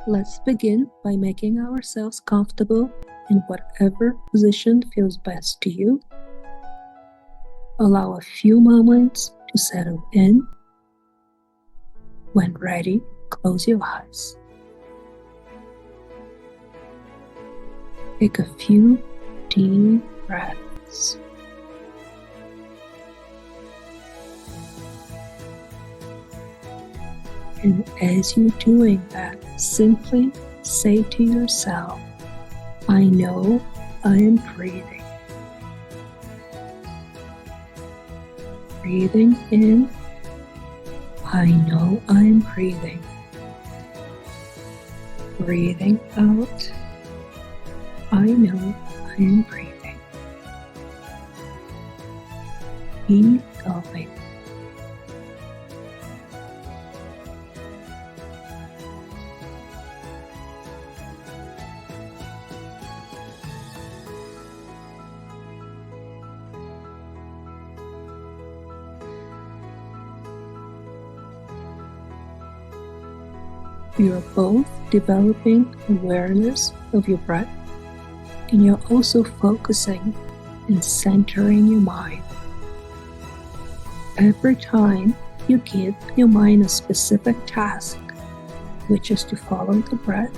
Let's begin by making ourselves comfortable in whatever position feels best to you. Allow a few moments to settle in. When ready, close your eyes. Take a few deep breaths. And as you're doing that, simply say to yourself, I know I am breathing. Breathing in, I know I am breathing. Breathing out, I know I am breathing. Keep going. You're both developing awareness of your breath, and you're also focusing and centering your mind. Every time you give your mind a specific task, which is to follow the breath,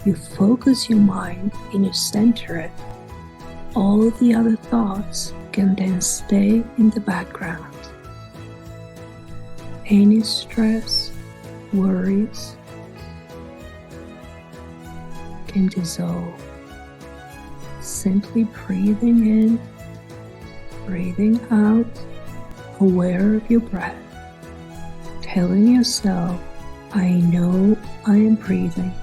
you focus your mind and you center it. All the other thoughts can then stay in the background. Any stress, worries can dissolve. Simply breathing in, breathing out, aware of your breath, telling yourself, I know I am breathing.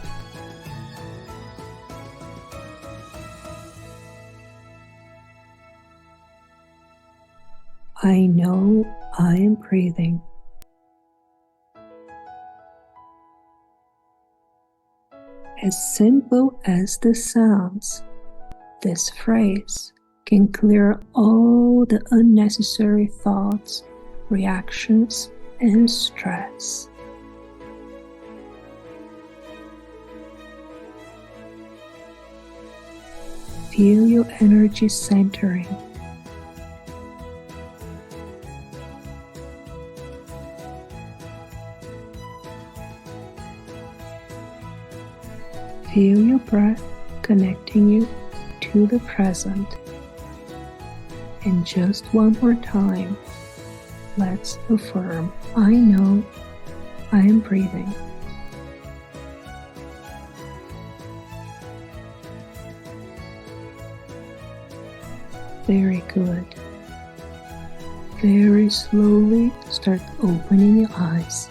I know I am breathing. As simple as this sounds, this phrase can clear all the unnecessary thoughts, reactions, and stress. Feel your energy centering. Feel your breath connecting you to the present. And just one more time, let's affirm, I know I am breathing. Very good. Very slowly start opening your eyes.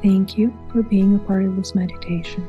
Thank you for being a part of this meditation.